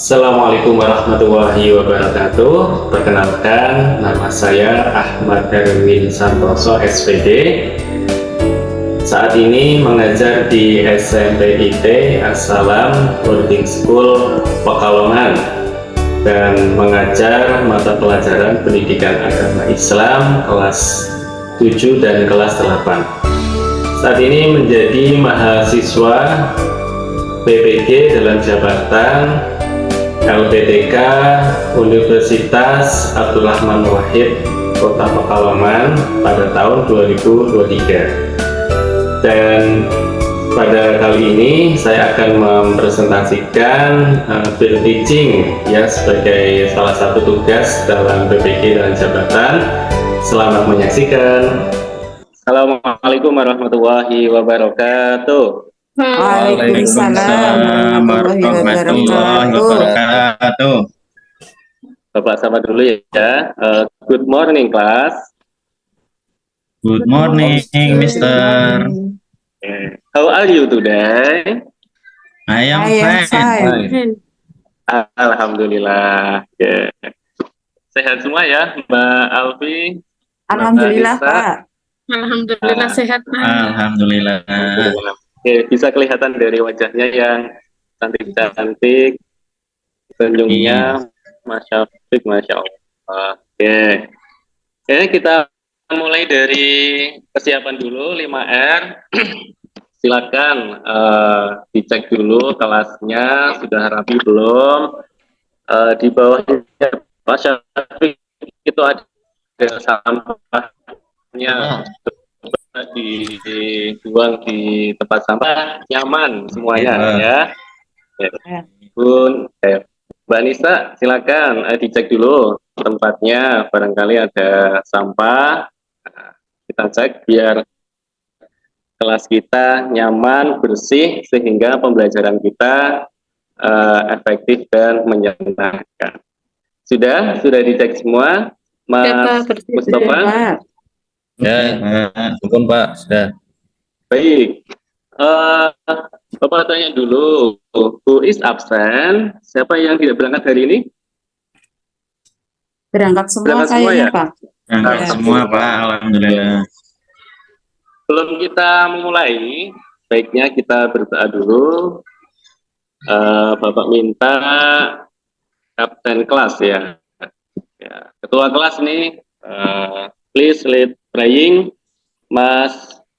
Assalamualaikum warahmatullahi wabarakatuh. Perkenalkan, nama saya Ahmad Erwin Santoso SPD. Saat ini mengajar di SMP IT Assalam Boarding School Pekalongan dan mengajar mata pelajaran pendidikan agama Islam kelas 7 dan kelas 8. Saat ini menjadi mahasiswa PPG dalam jabatan LPTK Universitas Abdul Rahman Wahid Kota Pekalongan pada tahun 2023. Dan pada kali ini saya akan mempresentasikan field teaching ya sebagai salah satu tugas dalam PPG dalam jabatan. Selamat menyaksikan. Assalamualaikum warahmatullahi wabarakatuh. Waalaikumsalam warahmatullahi wabarakatuh. Bapak sama dulu ya. Good morning, class. Good morning, Mister. How are you today? I am fine. Alhamdulillah. Sehat semua ya, Mbak Alfi? Alhamdulillah, Mbak Nisa? Pak. Alhamdulillah sehat, Pak. Alhamdulillah. Oke, bisa kelihatan dari wajahnya yang cantik-cantik, senyumnya, Masya Allah. Oke, kita mulai dari persiapan dulu 5R. Silakan dicek dulu kelasnya sudah rapi belum. Di bawahnya Masya Allah itu ada sampahnya. Dibuang di tempat sampah nyaman semuanya ya. Bun, Mbak Nisa silakan dicek dulu tempatnya, barangkali ada sampah. Kita cek biar kelas kita nyaman, bersih sehingga pembelajaran kita efektif dan menyenangkan. Sudah dicek semua, Mas Mustafa? Ya, syukur Pak, sudah. Baik, Bapak tanya dulu, who is absent? Siapa yang tidak berangkat hari ini? Berangkat semua Berangkat semua kayaknya, ya? Pak. Berangkat semua Pak, alhamdulillah. Sebelum kita memulai, baiknya kita berdoa dulu. Bapak minta kapten kelas ya. Ketua kelas nih, please lead praying. Mas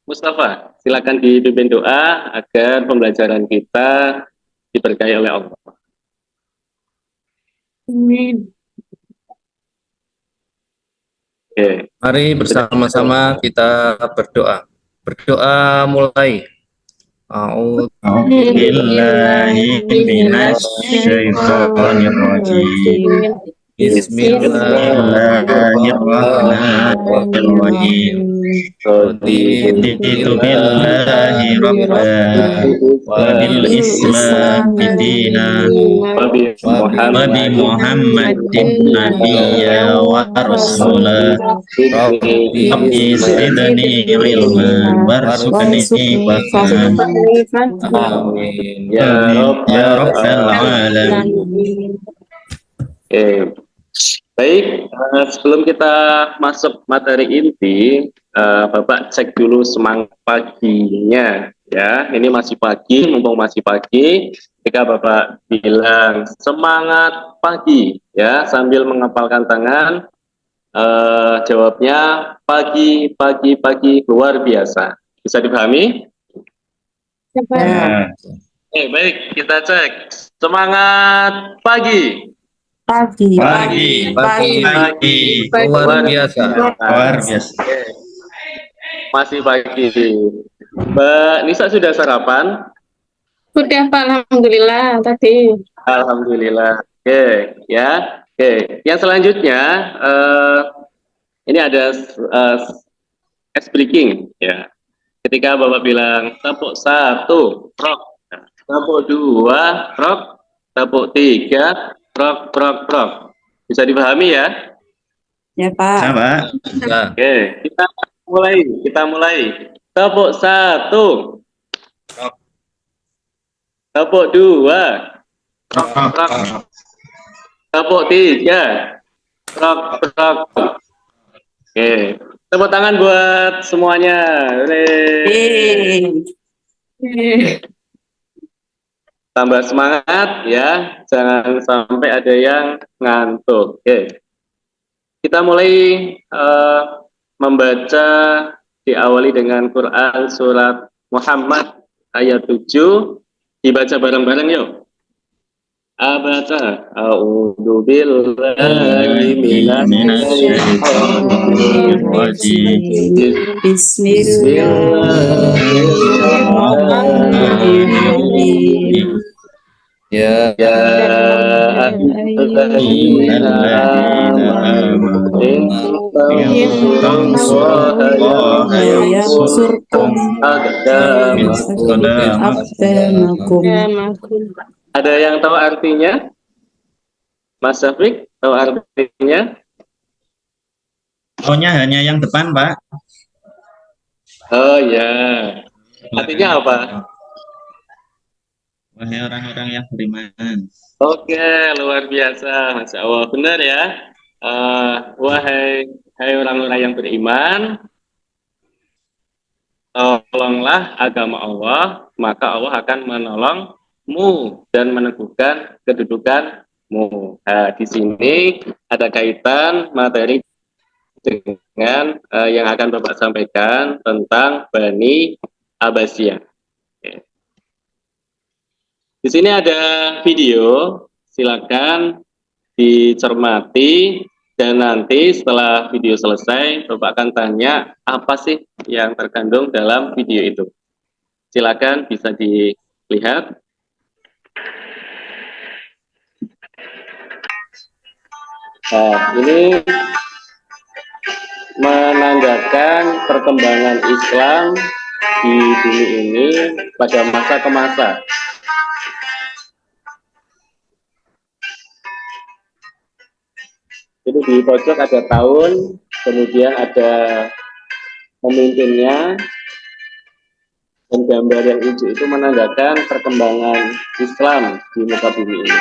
Mustafa, silakan dipimpin doa agar pembelajaran kita diberkahi oleh Allah. Amin. Oke. Mari bersama-sama kita berdoa. Berdoa mulai. Billahi minasyaitonirrajim. Bismillahirrahmanirrahim. Raditu billahi rabban wa bil islam dina wa bi Muhammadin nabiyya wa rasula. Rabbi zidni ilman warzuqni fahman. Amin ya Rabbal alamin. Baik, sebelum kita masuk materi inti, Bapak cek dulu semangat paginya ya. Ini masih pagi, mumpung masih pagi, ketika Bapak bilang semangat pagi ya sambil mengepalkan tangan, jawabnya pagi luar biasa. Bisa dipahami? Ya. Baik, kita cek semangat pagi. Pagi. Luar biasa. Luar biasa. Masih pagi. Mbak Nisa sudah sarapan? Sudah, Pak. Alhamdulillah tadi. Alhamdulillah. Oke, ya. Oke. Yang selanjutnya ini ada ice breaking ya. Ketika Bapak bilang tepuk 1, prok. Tepuk 2, prok. Tepuk 3, prok. Bisa dipahami ya? Ya, Pak. Ya, Pak. Oke, kita mulai. Tepuk 1. Tepuk 2. Tepuk 3. Prok, prok. Oke. Tepuk tangan buat semuanya. Hore. Tambah semangat ya. Jangan sampai ada yang ngantuk. Oke. Kita mulai membaca, diawali dengan Quran surat Muhammad ayat 7. Dibaca bareng-bareng yuk. Baca. A'udzu billahi minasyaitonir rajim. Bismillahirrahmanirrahim. Ya ayyuhalladzina amanu in tansurullaha yansurkum aqdamakum. Ada yang tahu artinya? Mas Syafiq, tahu artinya? Pokoknya hanya yang depan, Pak. Oh ya. Artinya apa? Wahai orang-orang yang beriman. Oke, luar biasa, Masya Allah. Benar ya. Wahai orang-orang yang beriman, tolonglah agama Allah, maka Allah akan menolongmu dan meneguhkan kedudukanmu. Nah, di sini ada kaitan materi dengan yang akan Bapak sampaikan tentang Bani Abbasiyah. Di sini ada video, silakan dicermati dan nanti setelah video selesai Bapak akan tanya apa sih yang terkandung dalam video itu. Silakan bisa dilihat. Nah, ini menandakan perkembangan Islam di bumi ini pada masa ke masa. Jadi di pojok ada tahun, kemudian ada pemimpinnya, dan gambar yang hijau itu menandakan perkembangan Islam di muka bumi ini.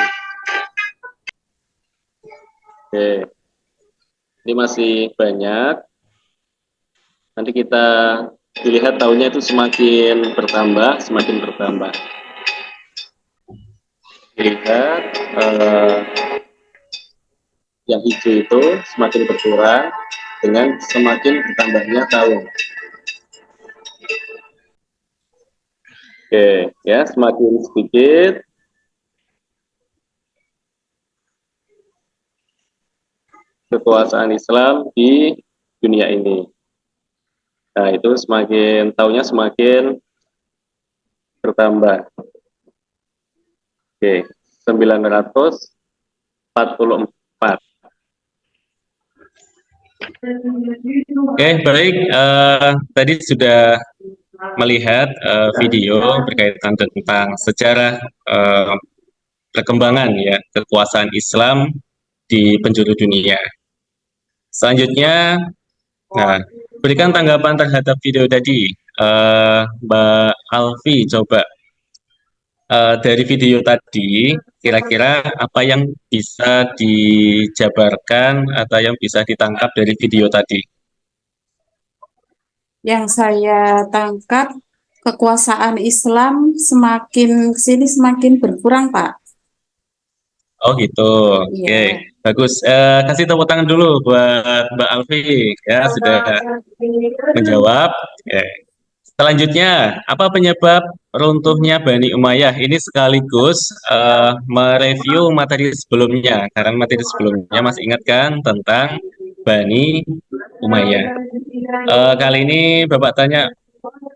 Oke, ini masih banyak. Nanti kita dilihat tahunnya itu semakin bertambah, semakin bertambah. Lihat. Yang hijau itu semakin berkurang dengan semakin bertambahnya tahun. Oke, ya, semakin sedikit. Kekuasaan Islam di dunia ini. Nah, itu semakin tahunnya semakin bertambah. Oke, 944. Oke, baik. Tadi sudah melihat video berkaitan tentang sejarah perkembangan ya kekuasaan Islam di penjuru dunia. Selanjutnya, nah, berikan tanggapan terhadap video tadi, Mbak Alfi. Coba dari video tadi, kira-kira apa yang bisa dijabarkan atau yang bisa ditangkap dari video tadi? Yang saya tangkap, kekuasaan Islam semakin kesini semakin berkurang, Pak. Oh gitu, Iya. oke, bagus. Kasih tepuk tangan dulu buat Mbak Alfi, ya sudah menjawab. Oke. Selanjutnya, apa penyebab runtuhnya Bani Umayyah? Ini sekaligus mereview materi sebelumnya, karena materi sebelumnya masih ingat kan tentang Bani Umayyah. Kali ini Bapak tanya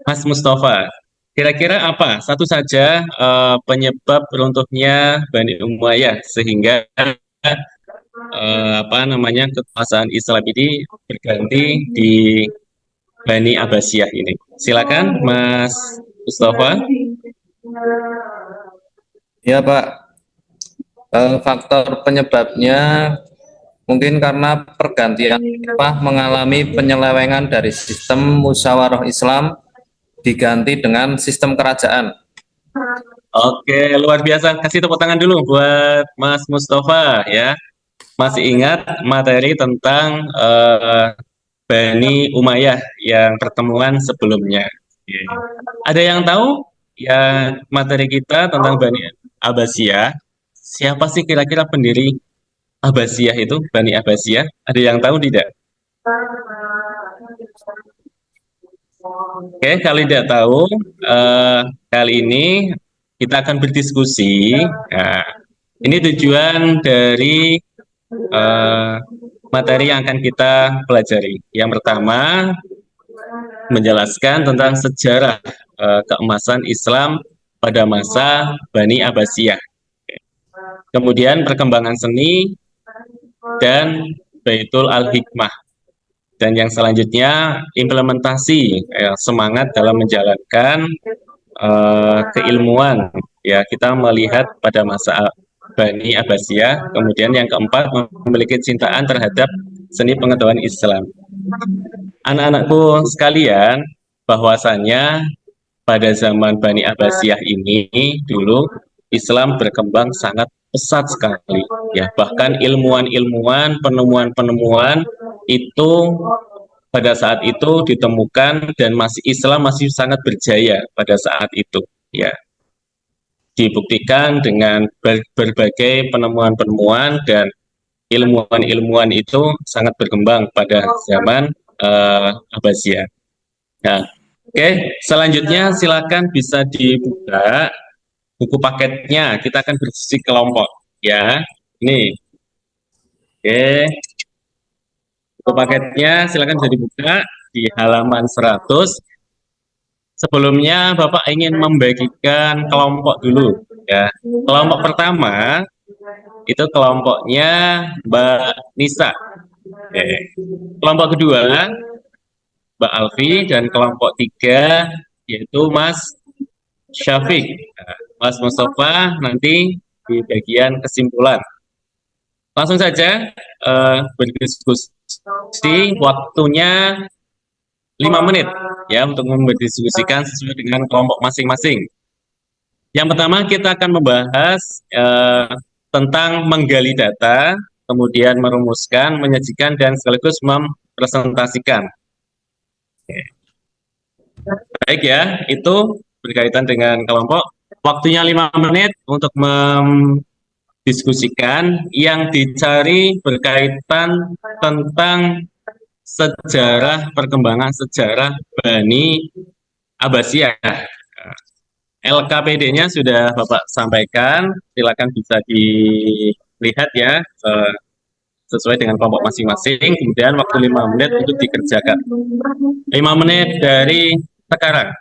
Mas Mustafa, kira-kira apa satu saja penyebab runtuhnya Bani Umayyah sehingga kekuasaan Islam ini berganti di Bani Abbasiyah ini. Silakan Mas Mustafa. Ya Pak, faktor penyebabnya mungkin karena pergantian mengalami penyelewengan dari sistem musyawarah Islam diganti dengan sistem kerajaan. Oke, luar biasa. Kasih tepuk tangan dulu buat Mas Mustafa ya. Masih ingat materi tentang Bani Umayyah yang pertemuan sebelumnya. Oke. Ada yang tahu ya materi kita tentang Bani Abbasiyah? Siapa sih kira-kira pendiri Abbasiyah itu, Bani Abbasiyah? Ada yang tahu tidak? Oke, kalau tidak tahu, kali ini kita akan berdiskusi. Nah, ini tujuan dari eh, materi yang akan kita pelajari. Yang pertama, menjelaskan tentang sejarah keemasan Islam pada masa Bani Abbasiyah. Kemudian perkembangan seni dan Baitul Al-Hikmah. Dan yang selanjutnya implementasi semangat dalam menjalankan keilmuan. Ya, kita melihat pada masa Bani Abbasiyah. Kemudian yang keempat memiliki cintaan terhadap seni pengetahuan Islam. Anak-anakku sekalian, bahwasannya pada zaman Bani Abbasiyah ini dulu Islam berkembang sangat pesat sekali, ya, bahkan ilmuwan-ilmuwan, penemuan-penemuan itu pada saat itu ditemukan dan Islam masih sangat berjaya pada saat itu, ya, dibuktikan dengan berbagai penemuan-penemuan dan ilmuwan-ilmuwan itu sangat berkembang pada zaman Abbasiyah. Nah, oke, selanjutnya silakan bisa dibuka buku paketnya. Kita akan berdiskusi kelompok, ya. Ini, oke, buku paketnya silakan bisa dibuka di halaman 100. Sebelumnya Bapak ingin membagikan kelompok dulu, ya. Kelompok pertama itu kelompoknya Mbak Nisa. Oke. Kelompok kedua Mbak Alfi, dan kelompok tiga yaitu Mas Syafiq. Nah, Mas Mustafa nanti di bagian kesimpulan. Langsung saja berdiskusi, waktunya 5 menit ya untuk berdiskusikan sesuai dengan kelompok masing-masing. Yang pertama kita akan membahas tentang menggali data, kemudian merumuskan, menyajikan, dan sekaligus mempresentasikan. Baik ya, itu berkaitan dengan kelompok. Waktunya 5 menit untuk mendiskusikan. Yang dicari berkaitan tentang sejarah, perkembangan sejarah Bani Abbasiyah. LKPD-nya sudah Bapak sampaikan, silakan bisa dilihat ya, sesuai dengan kelompok masing-masing. Kemudian waktu 5 menit untuk dikerjakan. 5 menit dari sekarang.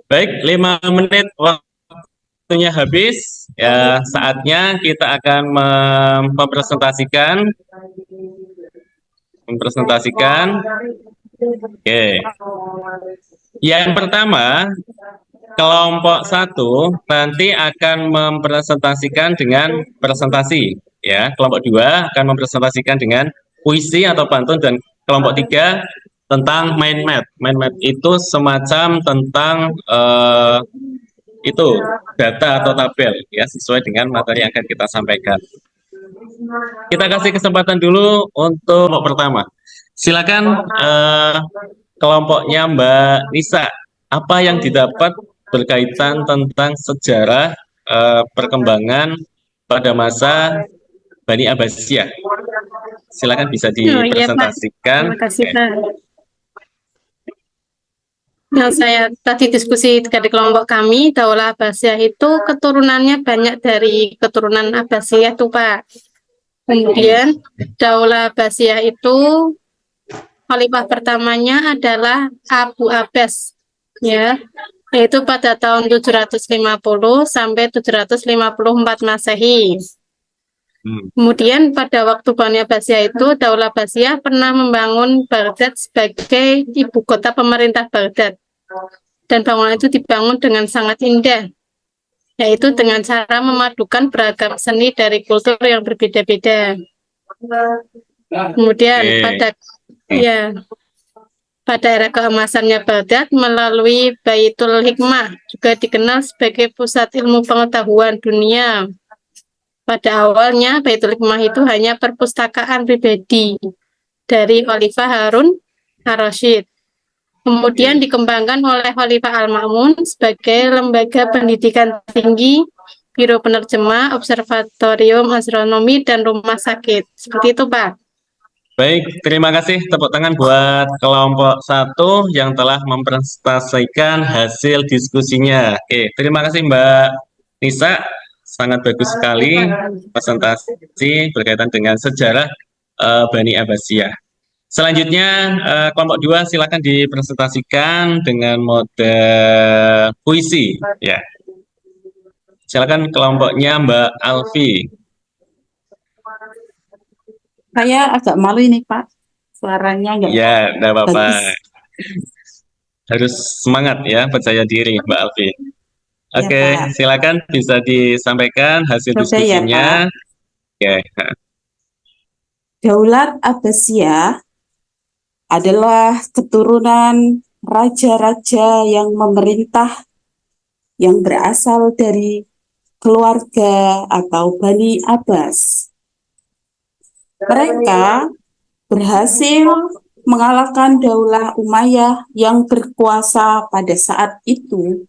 Baik, 5 menit waktunya habis. Ya, saatnya kita akan mempresentasikan. Oke. Yang pertama, kelompok 1 nanti akan mempresentasikan dengan presentasi, ya. Kelompok 2 akan mempresentasikan dengan puisi atau pantun, dan kelompok 3 tentang mind map. Mind map itu semacam tentang itu data atau tabel, ya, sesuai dengan materi yang akan kita sampaikan. Kita kasih kesempatan dulu untuk kelompok pertama. Silakan kelompoknya Mbak Nisa, apa yang didapat berkaitan tentang sejarah perkembangan pada masa Bani Abbasiyah. Silakan bisa Oh iya Pak, dipresentasikan. terima kasih Pak. Nah, saya tadi diskusi di kelompok kami, Daulah Abbasiyah itu keturunannya banyak dari keturunan Abbasiyah tuh Pak. Kemudian Daulah Abbasiyah itu khalifah pertamanya adalah Abu Abbas, ya, yaitu pada tahun 750 sampai 754 Masehi. Kemudian pada waktu Bani Abbasiyah itu, Daulah Abbasiyah pernah membangun Baghdad sebagai ibu kota pemerintah Baghdad. Dan bangunan itu dibangun dengan sangat indah, yaitu dengan cara memadukan beragam seni dari kultur yang berbeda-beda. Kemudian pada era keemasannya Baghdad melalui Baitul Hikmah, juga dikenal sebagai pusat ilmu pengetahuan dunia. Pada awalnya, Baitul Hikmah itu hanya perpustakaan pribadi dari Khalifah Harun ar-Rasyid. Kemudian dikembangkan oleh Khalifah Al-Ma'mun sebagai lembaga pendidikan tinggi, biro penerjemah, observatorium astronomi, dan rumah sakit. Seperti itu, Pak. Baik, terima kasih tepuk tangan buat kelompok 1 yang telah mempresentasikan hasil diskusinya. Oke, terima kasih Mbak Nisa, sangat bagus sekali presentasi berkaitan dengan sejarah Bani Abbasiyah. Selanjutnya kelompok 2 silakan dipresentasikan dengan mode puisi ya. Silakan kelompoknya Mbak Alfi. Saya agak malu ini Pak, suaranya nggak Ya, enggak apa-apa. bagus. Harus semangat ya, percaya diri Mbak Alfi. Ya, Oke, Pak. silakan bisa disampaikan hasil Coba ya, diskusinya. Oke. Daulat Abbasiyah adalah keturunan raja-raja yang memerintah yang berasal dari keluarga atau Bani Abbas. Mereka berhasil mengalahkan Daulah Umayyah yang berkuasa pada saat itu.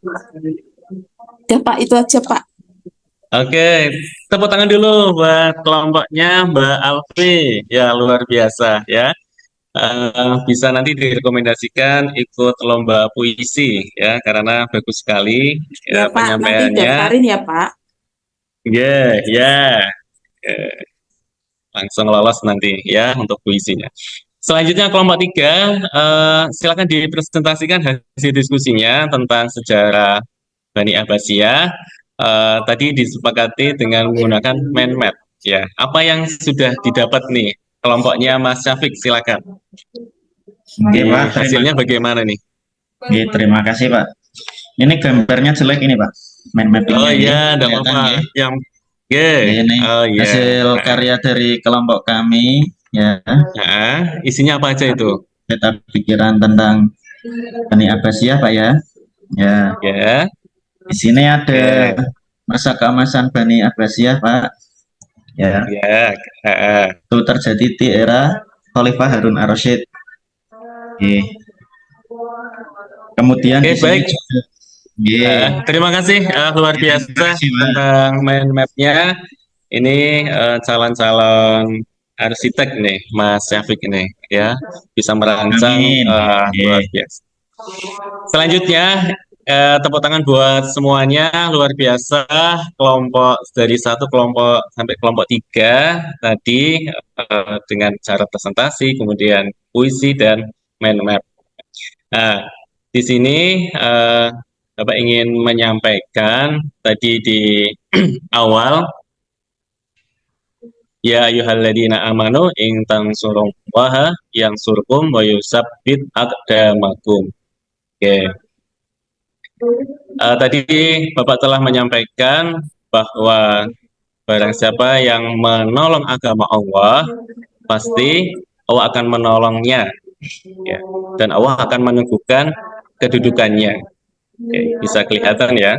Ya Pak, itu aja Pak. Oke, tepuk tangan dulu buat kelompoknya Mbak Alfi. Ya, luar biasa ya. Bisa nanti direkomendasikan ikut lomba puisi ya, karena bagus sekali Ya ya, Pak, nanti penyampaiannya. daftarin ya Pak. Ya. Eh, langsung lolos nanti ya untuk puisinya. Selanjutnya kelompok 3, silakan dipresentasikan hasil diskusinya tentang sejarah Bani Abbasiyah. Tadi disepakati dengan menggunakan mind map. Ya, apa yang sudah didapat nih kelompoknya Mas Syafiq, silakan. Oke, Pak, Hasilnya bagaimana nih? Oke, terima kasih Pak. Ini gambarnya jelek ini Pak. Mind mappingnya Oh ini iya, enggak kelihatan apa-apa. ya. Yang Ini oh iya. hasil karya dari kelompok kami ya. Nah, isinya apa aja itu? Peta pikiran tentang Bani Abbasiyah Pak ya. Ya, Ya. di sini ada Oke. masa keemasan Bani Abbasiyah Pak. Ya, Ya. Heeh. itu terjadi di era Khalifah Harun ar-Rasyid. Oke. Kemudian Oke, di sini baik. juga Oke. Terima kasih luar Terima biasa kasih, Pak. tentang mind map-nya. Ini calon-calon arsitek nih, Mas Syafiq ini ya, bisa merancang Amin. Oke. luar biasa. Selanjutnya tepuk tangan buat semuanya, luar biasa. Kelompok dari 1 kelompok sampai kelompok 3 tadi dengan cara presentasi, kemudian puisi dan mind map. Nah, di sini Bapak ingin menyampaikan tadi di awal, ya ayyuhalladzina amanu in tansurullaha yansurkum wa yusabbit aqdamakum. Oke. Tadi Bapak telah menyampaikan bahwa barang siapa yang menolong agama Allah, pasti Allah akan menolongnya, ya. Dan Allah akan meneguhkan kedudukannya. Oke, bisa kelihatan ya.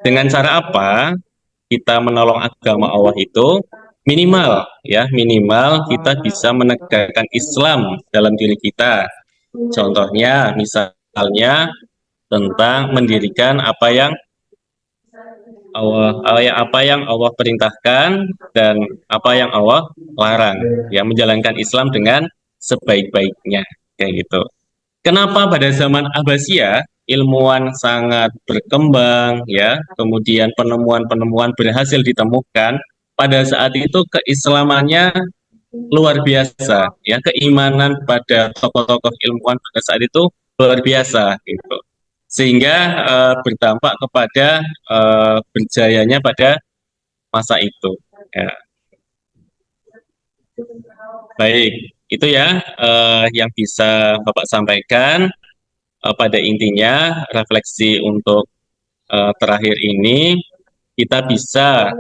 Dengan cara apa kita menolong agama Allah itu? Minimal, ya, minimal kita bisa menegakkan Islam dalam diri kita. Contohnya, misalnya tentang mendirikan apa yang Allah perintahkan dan apa yang Allah larang, ya, menjalankan Islam dengan sebaik-baiknya, kayak gitu. Kenapa pada zaman Abbasiyah ilmuwan sangat berkembang, ya, kemudian penemuan-penemuan berhasil ditemukan, pada saat itu keislamannya luar biasa, ya, keimanan pada tokoh-tokoh ilmuwan pada saat itu luar biasa, gitu. Sehingga berdampak kepada berjayanya pada masa itu. Ya. Baik, itu ya yang bisa Bapak sampaikan. Pada intinya refleksi untuk terakhir ini kita bisa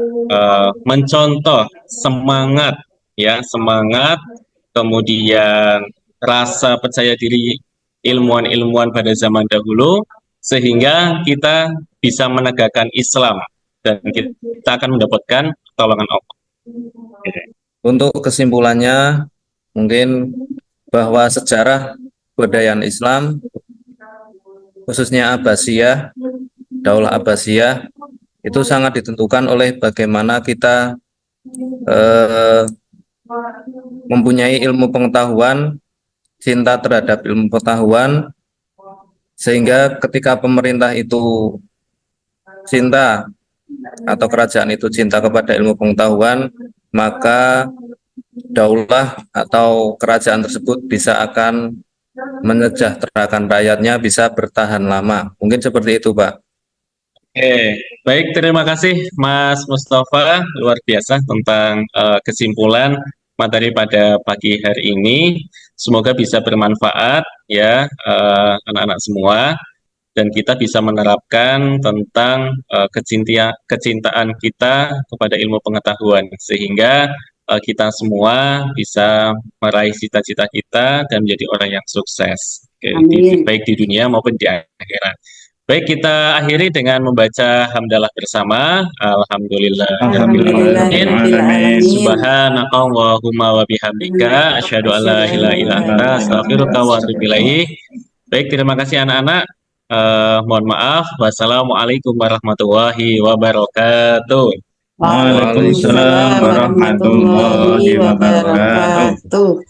mencontoh semangat, ya, semangat, kemudian rasa percaya diri ilmuwan-ilmuwan pada zaman dahulu, sehingga kita bisa menegakkan Islam dan kita akan mendapatkan pertolongan Allah. Untuk kesimpulannya, mungkin bahwa sejarah kebudayaan Islam, khususnya Abbasiyah, Daulah Abbasiyah, itu sangat ditentukan oleh bagaimana kita mempunyai ilmu pengetahuan, cinta terhadap ilmu pengetahuan, sehingga ketika pemerintah itu cinta atau kerajaan itu cinta kepada ilmu pengetahuan, maka daulah atau kerajaan tersebut bisa akan menyejahterakan rakyatnya, bisa bertahan lama. Mungkin seperti itu, Pak. Oke, baik, terima kasih Mas Mustafa, luar biasa tentang kesimpulan materi pada pagi hari ini. Semoga bisa bermanfaat ya anak-anak semua, dan kita bisa menerapkan tentang kecintaan kita kepada ilmu pengetahuan, sehingga kita semua bisa meraih cita-cita kita dan menjadi orang yang sukses, baik di dunia maupun di akhirat. Baik, kita akhiri dengan membaca hamdalah bersama. Alhamdulillahirrahmanirrahim. Subhanakallahumma wa bihamdika asyhadu an la ilaha illa anta astaghfiruka wa atubu ilaik. Baik, terima kasih anak-anak. Mohon maaf. Wassalamualaikum warahmatullahi wabarakatuh. Waalaikumsalam warahmatullahi wabarakatuh.